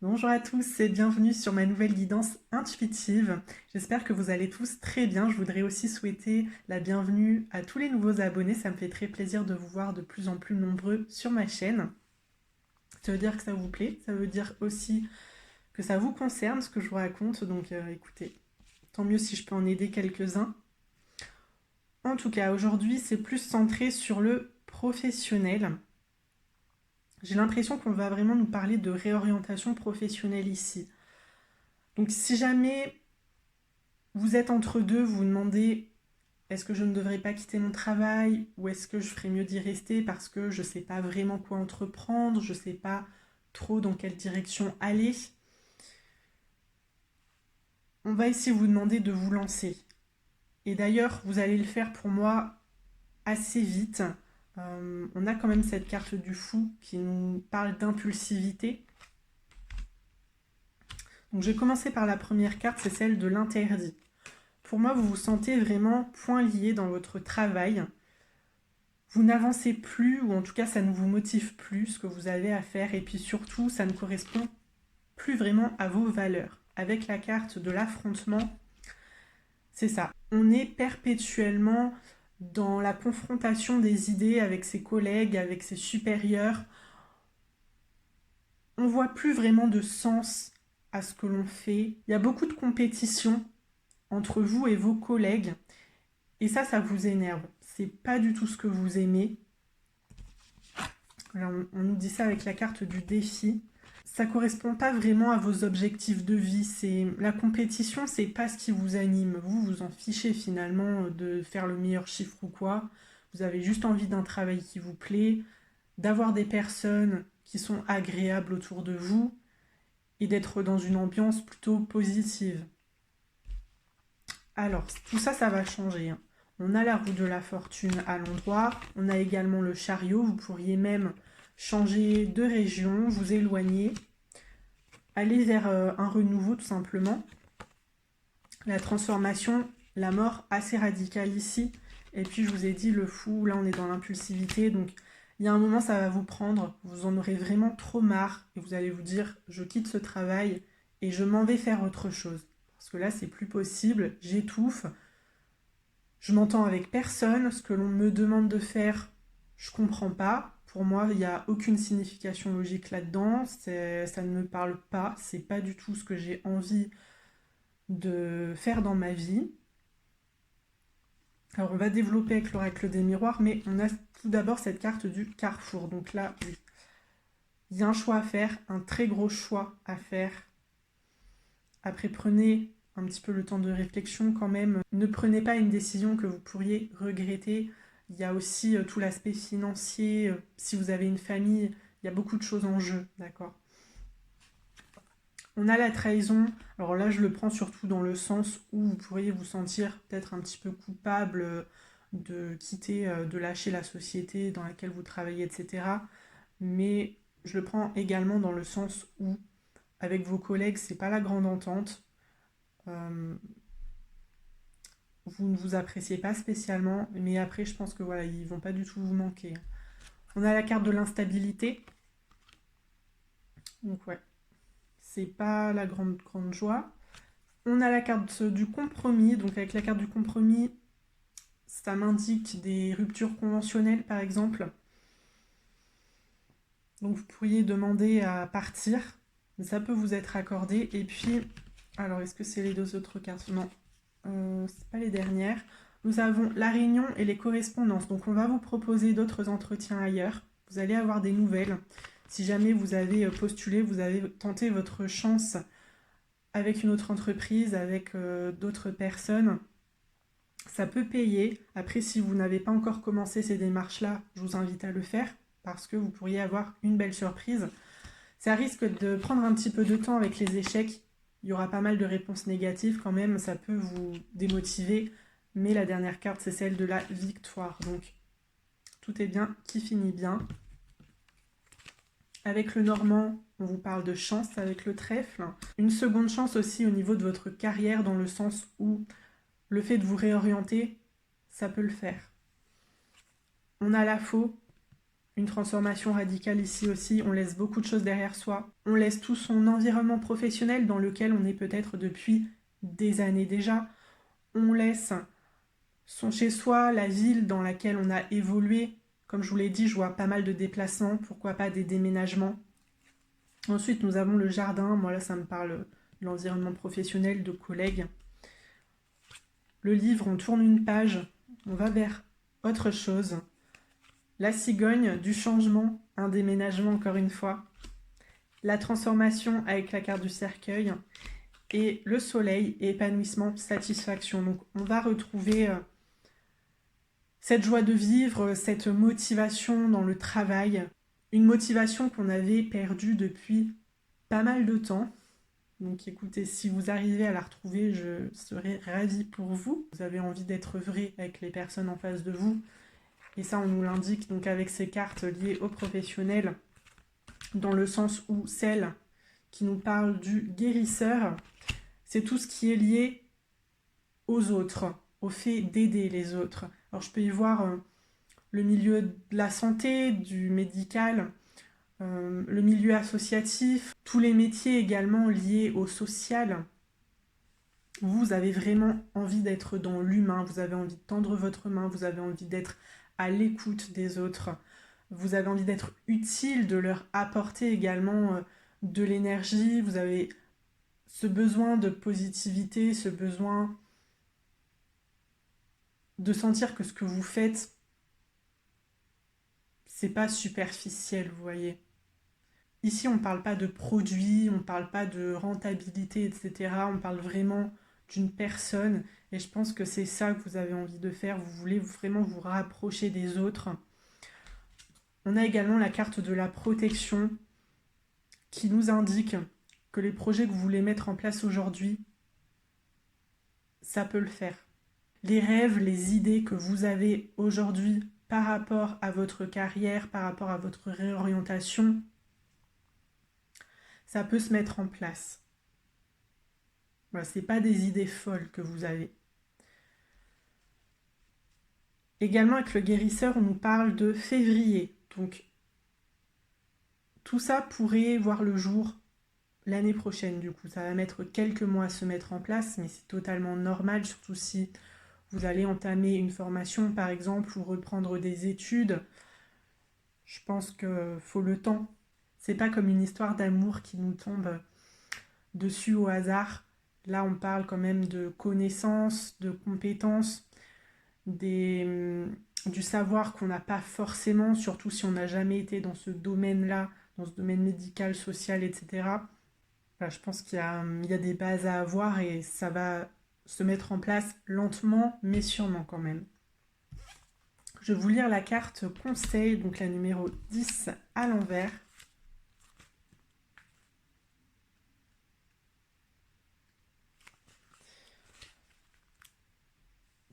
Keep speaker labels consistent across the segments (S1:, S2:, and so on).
S1: Bonjour à tous et bienvenue sur ma nouvelle guidance intuitive. J'espère que vous allez tous très bien. Je voudrais aussi souhaiter la bienvenue à tous les nouveaux abonnés. Ça me fait très plaisir de vous voir de plus en plus nombreux sur ma chaîne. Ça veut dire que ça vous plaît. Ça veut dire aussi que ça vous concerne ce que je vous raconte. Donc écoutez, tant mieux si je peux en aider quelques-uns. En tout cas, aujourd'hui, c'est plus centré sur le professionnel. J'ai l'impression qu'on va vraiment nous parler de réorientation professionnelle ici. Donc si jamais vous êtes entre deux, vous vous demandez est-ce que je ne devrais pas quitter mon travail ou est-ce que je ferais mieux d'y rester parce que je ne sais pas vraiment quoi entreprendre, je ne sais pas trop dans quelle direction aller. On va ici vous demander de vous lancer. Et d'ailleurs, vous allez le faire pour moi assez vite. On a quand même cette carte du fou qui nous parle d'impulsivité. Donc je vais commencer par la première carte, c'est celle de l'interdit. Pour moi, vous vous sentez vraiment point lié dans votre travail. Vous n'avancez plus, ou en tout cas, ça ne vous motive plus ce que vous avez à faire. Et puis surtout, ça ne correspond plus vraiment à vos valeurs. Avec la carte de l'affrontement, c'est ça. On est perpétuellement dans la confrontation des idées avec ses collègues, avec ses supérieurs. On voit plus vraiment de sens à ce que l'on fait. Il y a beaucoup de compétition entre vous et vos collègues. Et ça vous énerve. C'est pas du tout ce que vous aimez. Alors, on nous dit ça avec la carte du défi. Ça correspond pas vraiment à vos objectifs de vie. La compétition, c'est pas ce qui vous anime. Vous vous en fichez finalement de faire le meilleur chiffre ou quoi. Vous avez juste envie d'un travail qui vous plaît, d'avoir des personnes qui sont agréables autour de vous et d'être dans une ambiance plutôt positive. Alors, tout ça, ça va changer, hein. On a la roue de la fortune à l'endroit, on a également le chariot, vous pourriez même changer de région, vous éloigner, aller vers un renouveau tout simplement. La transformation, la mort assez radicale ici, et puis je vous ai dit le fou, là on est dans l'impulsivité, donc il y a un moment ça va vous prendre, vous en aurez vraiment trop marre, et vous allez vous dire je quitte ce travail et je m'en vais faire autre chose. Parce que là c'est plus possible, j'étouffe, je m'entends avec personne, ce que l'on me demande de faire, je comprends pas. Pour moi, il n'y a aucune signification logique là-dedans, ça ne me parle pas, c'est pas du tout ce que j'ai envie de faire dans ma vie. Alors on va développer avec l'oracle des miroirs, mais on a tout d'abord cette carte du carrefour. Donc là, oui, il y a un choix à faire, un très gros choix à faire. Après, prenez un petit peu le temps de réflexion quand même. Ne prenez pas une décision que vous pourriez regretter. Il y a aussi tout l'aspect financier. Si vous avez une famille, il y a beaucoup de choses en jeu, d'accord? On a la trahison. Alors là, je le prends surtout dans le sens où vous pourriez vous sentir peut-être un petit peu coupable de quitter, de lâcher la société dans laquelle vous travaillez, etc. Mais je le prends également dans le sens où, avec vos collègues, c'est pas la grande entente. Vous ne vous appréciez pas spécialement, mais après, je pense que voilà, ils vont pas du tout vous manquer. On a la carte de l'instabilité. Donc ouais, c'est pas la grande joie. On a la carte du compromis. Donc avec la carte du compromis, ça m'indique des ruptures conventionnelles, par exemple. Donc vous pourriez demander à partir, mais ça peut vous être accordé. Et puis, alors est-ce que c'est les deux autres cartes? Non, c'est pas les dernières. Nous avons la réunion et les correspondances. Donc on va vous proposer d'autres entretiens ailleurs. Vous allez avoir des nouvelles. Si jamais vous avez postulé, vous avez tenté votre chance avec une autre entreprise, avec d'autres personnes, ça peut payer. Après, si vous n'avez pas encore commencé ces démarches-là, je vous invite à le faire parce que vous pourriez avoir une belle surprise. Ça risque de prendre un petit peu de temps avec les échecs. Il y aura pas mal de réponses négatives quand même, ça peut vous démotiver. Mais la dernière carte, c'est celle de la victoire. Donc, tout est bien qui finit bien. Avec le normand, on vous parle de chance avec le trèfle. Une seconde chance aussi au niveau de votre carrière, dans le sens où le fait de vous réorienter, ça peut le faire. On a la faux. Une transformation radicale ici aussi, on laisse beaucoup de choses derrière soi. On laisse tout son environnement professionnel dans lequel on est peut-être depuis des années déjà. On laisse son chez-soi, la ville dans laquelle on a évolué. Comme je vous l'ai dit, je vois pas mal de déplacements, pourquoi pas des déménagements. Ensuite, nous avons le jardin. Moi, là, ça me parle de l'environnement professionnel, de collègues. Le livre, on tourne une page, on va vers autre chose. La cigogne, du changement, un déménagement encore une fois. La transformation avec la carte du cercueil. Et le soleil, épanouissement, satisfaction. Donc, on va retrouver cette joie de vivre, cette motivation dans le travail. Une motivation qu'on avait perdue depuis pas mal de temps. Donc écoutez, si vous arrivez à la retrouver, je serai ravie pour vous. Vous avez envie d'être vrai avec les personnes en face de vous. Et ça, on nous l'indique donc avec ces cartes liées aux professionnels, dans le sens où celle qui nous parle du guérisseur, c'est tout ce qui est lié aux autres, au fait d'aider les autres. Alors je peux y voir le milieu de la santé, du médical, le milieu associatif, tous les métiers également liés au social. Vous avez vraiment envie d'être dans l'humain, vous avez envie de tendre votre main, vous avez envie d'être à l'écoute des autres, vous avez envie d'être utile, de leur apporter également de l'énergie, vous avez ce besoin de positivité, ce besoin de sentir que ce que vous faites, c'est pas superficiel, vous voyez. Ici, on ne parle pas de produits, on ne parle pas de rentabilité, etc. On parle vraiment d'une personne. Et je pense que c'est ça que vous avez envie de faire. Vous voulez vraiment vous rapprocher des autres. On a également la carte de la protection qui nous indique que les projets que vous voulez mettre en place aujourd'hui, ça peut le faire. Les rêves, les idées que vous avez aujourd'hui par rapport à votre carrière, par rapport à votre réorientation, ça peut se mettre en place. Voilà, ce n'est pas des idées folles que vous avez. Également avec le guérisseur, on nous parle de février. Donc tout ça pourrait voir le jour l'année prochaine du coup. Ça va mettre quelques mois à se mettre en place, mais c'est totalement normal, surtout si vous allez entamer une formation par exemple ou reprendre des études. Je pense qu'il faut le temps. C'est pas comme une histoire d'amour qui nous tombe dessus au hasard. Là, on parle quand même de connaissances, de compétences, du savoir qu'on n'a pas forcément, surtout si on n'a jamais été dans ce domaine-là, dans ce domaine médical, social, etc. Voilà, je pense qu'il y a des bases à avoir et ça va se mettre en place lentement, mais sûrement quand même. Je vais vous lire la carte conseil, donc la numéro 10 à l'envers.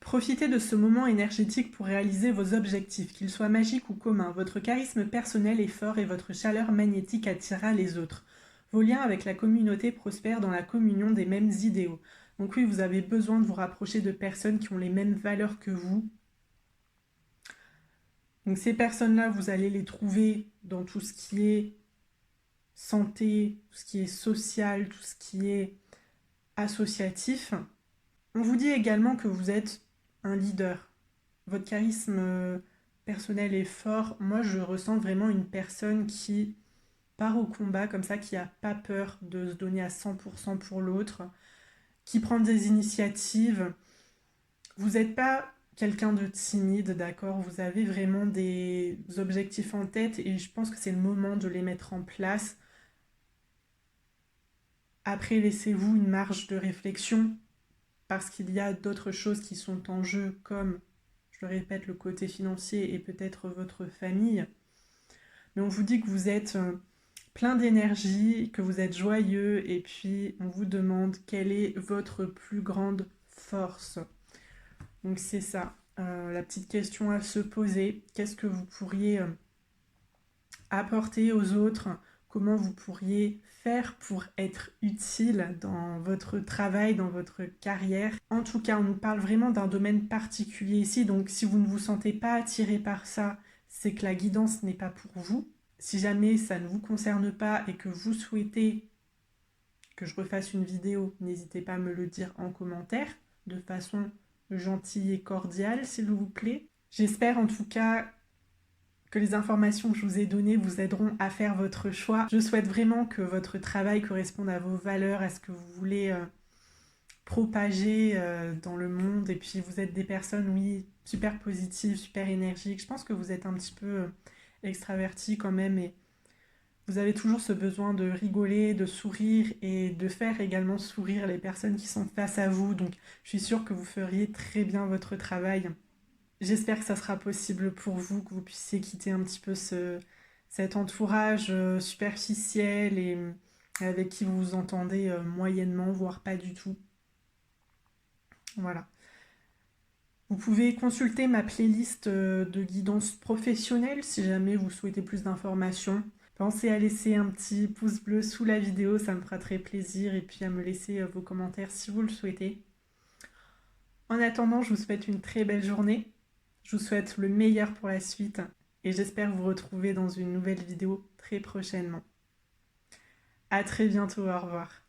S1: Profitez de ce moment énergétique pour réaliser vos objectifs, qu'ils soient magiques ou communs. Votre charisme personnel est fort et votre chaleur magnétique attirera les autres. Vos liens avec la communauté prospèrent dans la communion des mêmes idéaux. Donc oui, vous avez besoin de vous rapprocher de personnes qui ont les mêmes valeurs que vous. Donc ces personnes-là, vous allez les trouver dans tout ce qui est santé, tout ce qui est social, tout ce qui est associatif. On vous dit également que vous êtes un leader. Votre charisme personnel est fort. Moi, je ressens vraiment une personne qui part au combat comme ça, qui n'a pas peur de se donner à 100% pour l'autre, qui prend des initiatives. Vous n'êtes pas quelqu'un de timide, d'accord? Vous avez vraiment des objectifs en tête et je pense que c'est le moment de les mettre en place. Après, laissez-vous une marge de réflexion parce qu'il y a d'autres choses qui sont en jeu, comme, je le répète, le côté financier et peut-être votre famille. Mais on vous dit que vous êtes plein d'énergie, que vous êtes joyeux, et puis on vous demande quelle est votre plus grande force. Donc c'est ça, la petite question à se poser. Qu'est-ce que vous pourriez apporter aux autres? Comment vous pourriez faire pour être utile dans votre travail, dans votre carrière? En tout cas, on nous parle vraiment d'un domaine particulier ici, donc si vous ne vous sentez pas attiré par ça, c'est que la guidance n'est pas pour vous. Si jamais ça ne vous concerne pas et que vous souhaitez que je refasse une vidéo, n'hésitez pas à me le dire en commentaire, de façon gentille et cordiale, s'il vous plaît. J'espère en tout cas que les informations que je vous ai données vous aideront à faire votre choix. Je souhaite vraiment que votre travail corresponde à vos valeurs, à ce que vous voulez propager dans le monde. Et puis vous êtes des personnes, oui, super positives, super énergiques. Je pense que vous êtes un petit peu extravertis quand même et vous avez toujours ce besoin de rigoler, de sourire et de faire également sourire les personnes qui sont face à vous. Donc je suis sûre que vous feriez très bien votre travail. J'espère que ça sera possible pour vous, que vous puissiez quitter un petit peu cet entourage superficiel et avec qui vous vous entendez moyennement, voire pas du tout. Voilà. Vous pouvez consulter ma playlist de guidance professionnelle si jamais vous souhaitez plus d'informations. Pensez à laisser un petit pouce bleu sous la vidéo, ça me fera très plaisir, et puis à me laisser vos commentaires si vous le souhaitez. En attendant, je vous souhaite une très belle journée. Je vous souhaite le meilleur pour la suite et j'espère vous retrouver dans une nouvelle vidéo très prochainement. À très bientôt, au revoir.